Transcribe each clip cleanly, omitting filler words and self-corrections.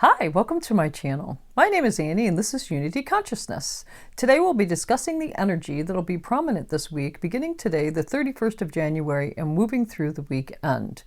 Hi, welcome to my channel. My name is Annie and this is Unity Consciousness. Today we'll be discussing the energy that will be prominent this week, beginning today, the 31st of January, and moving through the weekend.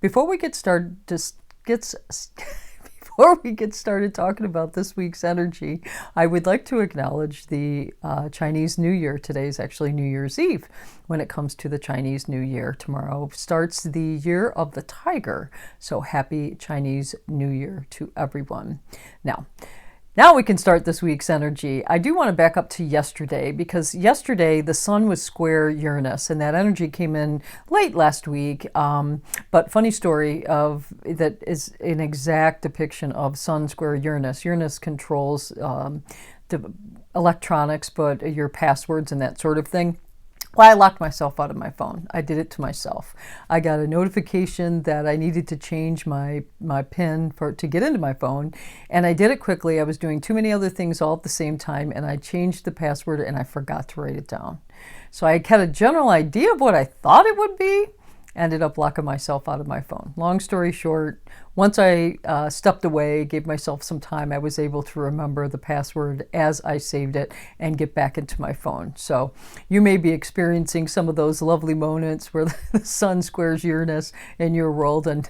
Before we get started, talking about this week's energy, I would like to acknowledge the Chinese New Year. Today is actually New Year's Eve when it comes to the Chinese New Year. Tomorrow starts the Year of the Tiger. So happy Chinese New Year to everyone. Now we can start this week's energy. I do want to back up to yesterday because yesterday the sun was square Uranus and that energy came in late last week. But funny story that is an exact depiction of sun square Uranus. Uranus controls the electronics, but your passwords and that sort of thing. Well, I locked myself out of my phone. I did it to myself. I got a notification that I needed to change my PIN to get into my phone, and I did it quickly. I was doing too many other things all at the same time, and I changed the password, and I forgot to write it down. So I had a general idea of what I thought it would be, ended up locking myself out of my phone. Long story short, once I stepped away, gave myself some time, I was able to remember the password as I saved it and get back into my phone. So you may be experiencing some of those lovely moments where the sun squares Uranus in your world, and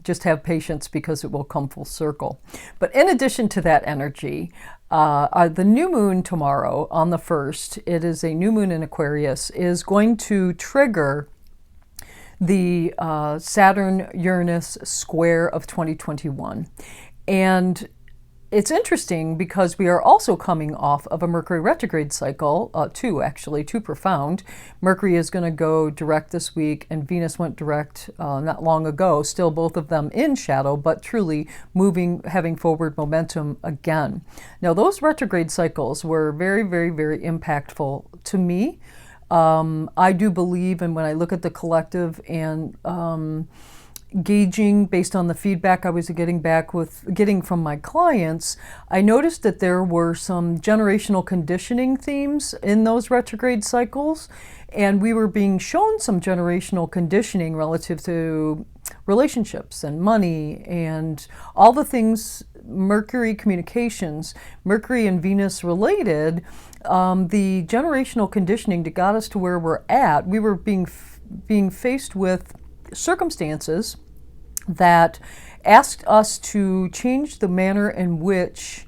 just have patience because it will come full circle. But in addition to that energy, the new moon tomorrow on the 1st, it is a new moon in Aquarius, is going to trigger the Saturn-Uranus square of 2021. And it's interesting because we are also coming off of a Mercury retrograde cycle, two profound. Mercury is going to go direct this week, and Venus went direct not long ago, still both of them in shadow, but truly moving, having forward momentum again. Now, those retrograde cycles were very, very, very impactful to me. I do believe, and when I look at the collective and gauging based on the feedback I was getting from my clients, I noticed that there were some generational conditioning themes in those retrograde cycles, and we were being shown some generational conditioning relative to relationships and money and all the things Mercury communications, Mercury and Venus related. The generational conditioning that got us to where we're at, we were being faced with circumstances that asked us to change the manner in which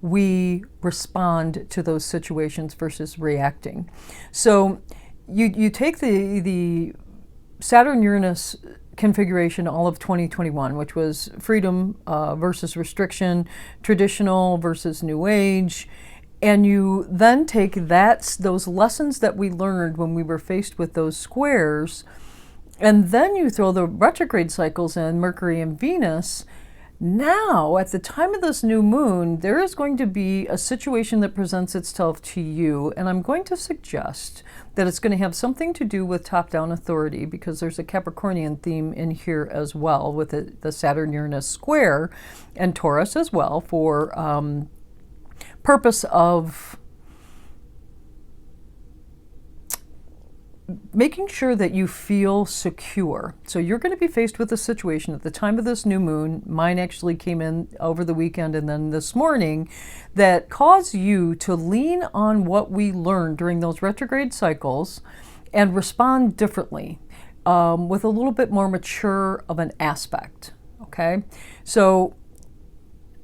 we respond to those situations versus reacting. So you take the Saturn-Uranus configuration all of 2021, which was freedom versus restriction, traditional versus new age, and you then take those lessons that we learned when we were faced with those squares, and then you throw the retrograde cycles in, Mercury and Venus. Now, at the time of this new moon, there is going to be a situation that presents itself to you, and I'm going to suggest that it's going to have something to do with top-down authority, because there's a Capricornian theme in here as well with the Saturn-Uranus square, and Taurus as well, for purpose of making sure that you feel secure. So you're going to be faced with a situation at the time of this new moon. Mine actually came in over the weekend and then this morning, that cause you to lean on what we learned during those retrograde cycles and respond differently, with a little bit more mature of an aspect. Okay, so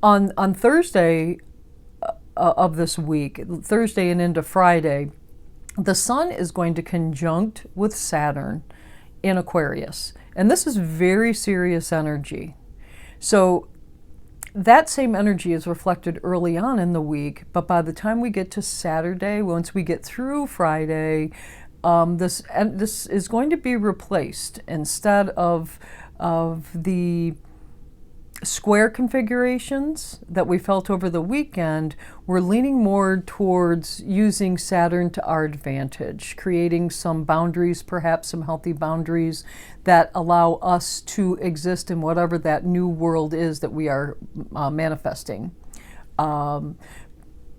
on Thursday of this week, Thursday and into Friday, the sun is going to conjunct with Saturn in Aquarius. And this is very serious energy. So that same energy is reflected early on in the week, but by the time we get to Saturday, once we get through Friday, this is going to be replaced. Instead of the square configurations that we felt over the weekend, we're leaning more towards using Saturn to our advantage, creating some boundaries, perhaps some healthy boundaries that allow us to exist in whatever that new world is that we are manifesting.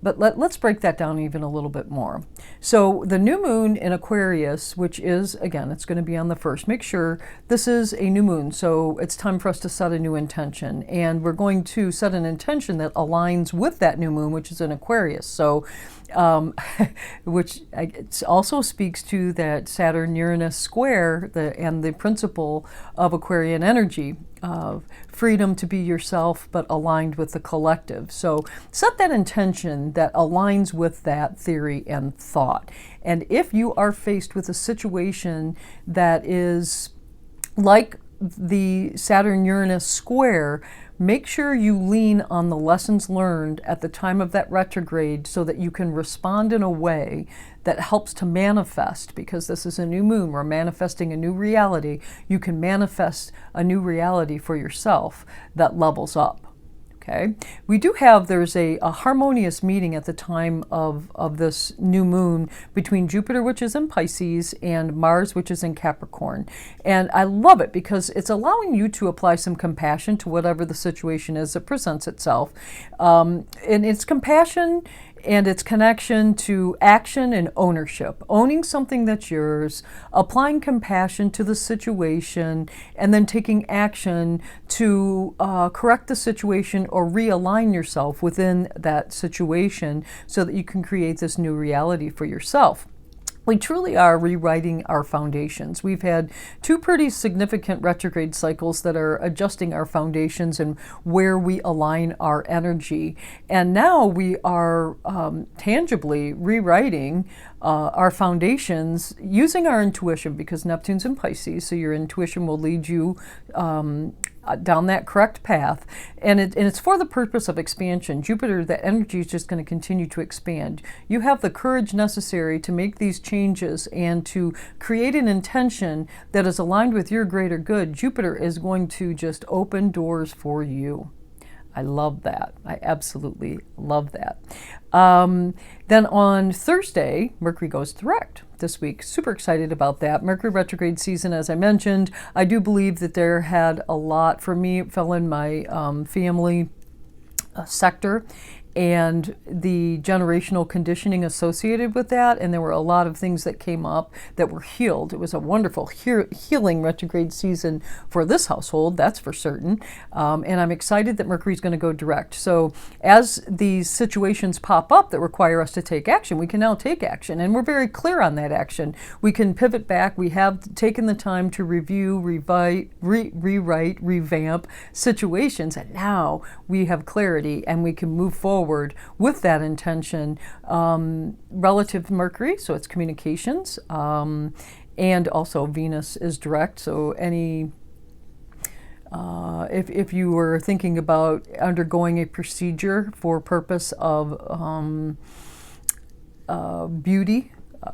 But let's break that down even a little bit more. So the new moon in Aquarius, which is, again, it's going to be on the 1st. Make sure this is a new moon, so it's time for us to set a new intention. And we're going to set an intention that aligns with that new moon, which is in Aquarius. So which also speaks to that Saturn-Uranus square and the principle of Aquarian energy of freedom to be yourself, but aligned with the collective. So set that intention that aligns with that theory and thought. And if you are faced with a situation that is like the Saturn-Uranus square, make sure you lean on the lessons learned at the time of that retrograde so that you can respond in a way that helps to manifest, because this is a new moon, we're manifesting a new reality. You can manifest a new reality for yourself that levels up. Okay, we do have, there's a harmonious meeting at the time of this new moon between Jupiter, which is in Pisces, and Mars, which is in Capricorn. And I love it because it's allowing you to apply some compassion to whatever the situation is that presents itself. And it's compassion and its connection to action and ownership, owning something that's yours, applying compassion to the situation, and then taking action to correct the situation or realign yourself within that situation so that you can create this new reality for yourself. We truly are rewriting our foundations. We've had 2 pretty significant retrograde cycles that are adjusting our foundations and where we align our energy. And now we are tangibly rewriting our foundations using our intuition, because Neptune's in Pisces, so your intuition will lead you down that correct path, and it's for the purpose of expansion. Jupiter, that energy is just going to continue to expand. You have the courage necessary to make these changes and to create an intention that is aligned with your greater good. Jupiter is going to just open doors for you. I love that. I absolutely love that. Then on Thursday, Mercury goes direct this week. Super excited about that. Mercury retrograde season, as I mentioned. I do believe that there had a lot, for me, it fell in my family sector, and the generational conditioning associated with that. And there were a lot of things that came up that were healed. It was a wonderful healing retrograde season for this household, that's for certain. And I'm excited that Mercury's going to go direct. So as these situations pop up that require us to take action, we can now take action. And we're very clear on that action. We can pivot back. We have taken the time to review, rewrite, revamp situations. And now we have clarity and we can move forward with that intention relative to Mercury, so it's communications, and also Venus is direct. So any if you were thinking about undergoing a procedure for purpose of beauty,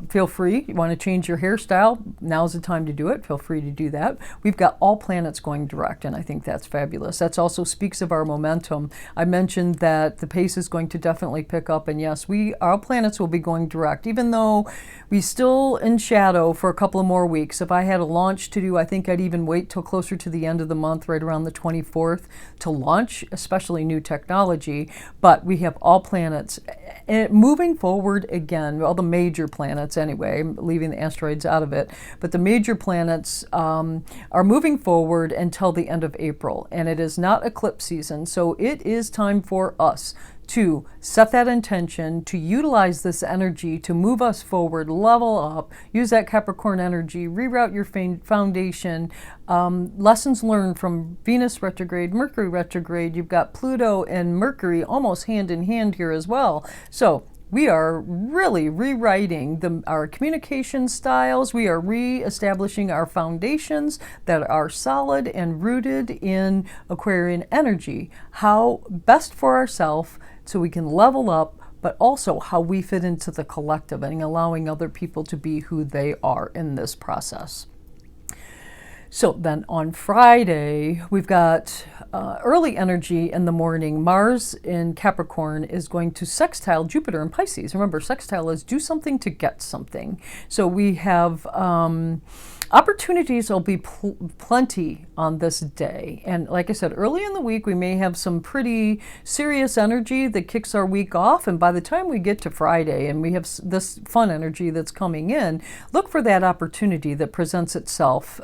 feel free. You want to change your hairstyle, now's the time to do it. Feel free to do that. We've got all planets going direct, and I think that's fabulous. That also speaks of our momentum. I mentioned that the pace is going to definitely pick up, and yes, our planets will be going direct, even though we still in shadow for a couple of more weeks. If I had a launch to do, I think I'd even wait till closer to the end of the month, right around the 24th, to launch, especially new technology. But we have all planets moving forward again, all the major planets anyway, leaving the asteroids out of it, but the major planets are moving forward until the end of April, and it is not eclipse season, so it is time for us to set that intention, to utilize this energy to move us forward, level up, use that Capricorn energy, reroute your foundation. Lessons learned from Venus retrograde, Mercury retrograde. You've got Pluto and Mercury almost hand in hand here as well. So we are really rewriting our communication styles. We are re-establishing our foundations that are solid and rooted in Aquarian energy. How best for ourselves so we can level up, but also how we fit into the collective and allowing other people to be who they are in this process. So then on Friday, we've got early energy in the morning. Mars in Capricorn is going to sextile Jupiter in Pisces. Remember, sextile is do something to get something. So we have Opportunities will be plenty on this day. And like I said, early in the week, we may have some pretty serious energy that kicks our week off. And by the time we get to Friday and we have this fun energy that's coming in, look for that opportunity that presents itself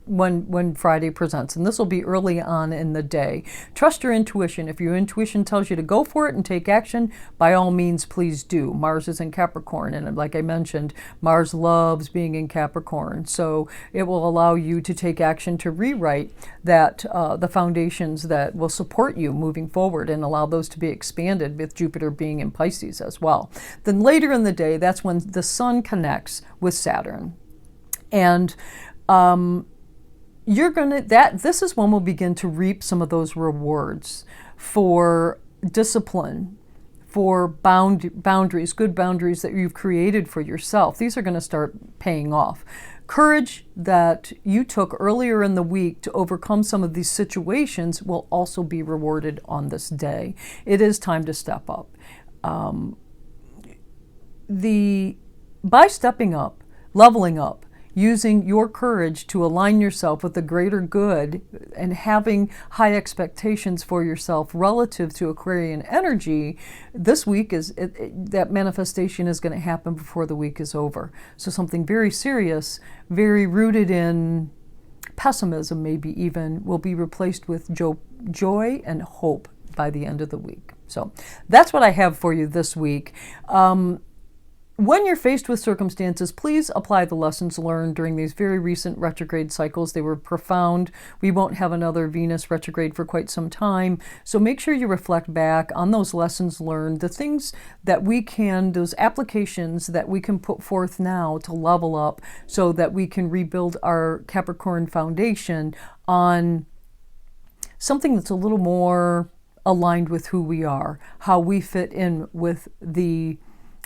when Friday presents. And this will be early on in the day. Trust your intuition. If your intuition tells you to go for it and take action, by all means, please do. Mars is in Capricorn. And like I mentioned, Mars loves being in Capricorn. So it will allow you to take action to rewrite that the foundations that will support you moving forward and allow those to be expanded, with Jupiter being in Pisces as well. Then later in the day, that's when the Sun connects with Saturn. And this is when we'll begin to reap some of those rewards for discipline, for boundaries, good boundaries that you've created for yourself. These are going to start paying off. Courage that you took earlier in the week to overcome some of these situations will also be rewarded on this day. It is time to step up. By stepping up, leveling up, using your courage to align yourself with the greater good and having high expectations for yourself relative to Aquarian energy, this week that manifestation is going to happen before the week is over. So something very serious, very rooted in pessimism maybe even, will be replaced with joy and hope by the end of the week. So that's what I have for you this week. When you're faced with circumstances, please apply the lessons learned during these very recent retrograde cycles. They were profound. We won't have another Venus retrograde for quite some time. So make sure you reflect back on those lessons learned, the things that those applications that we can put forth now to level up so that we can rebuild our Capricorn foundation on something that's a little more aligned with who we are, how we fit in with the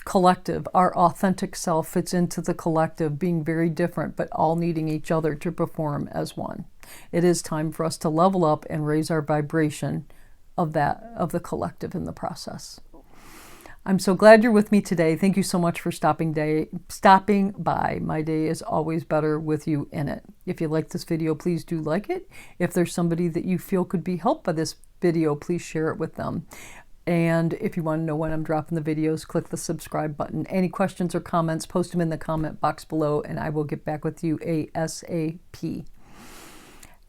collective. Our authentic self fits into the collective, being very different, but all needing each other to perform as one. It is time for us to level up and raise our vibration of the collective in the process. I'm so glad you're with me today. Thank you so much for stopping by. My day is always better with you in it. If you like this video, please do like it. If there's somebody that you feel could be helped by this video, please share it with them. And if you want to know when I'm dropping the videos, click the subscribe button. Any questions or comments, post them in the comment box below, and I will get back with you ASAP.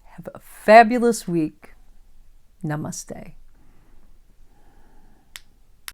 Have a fabulous week. Namaste.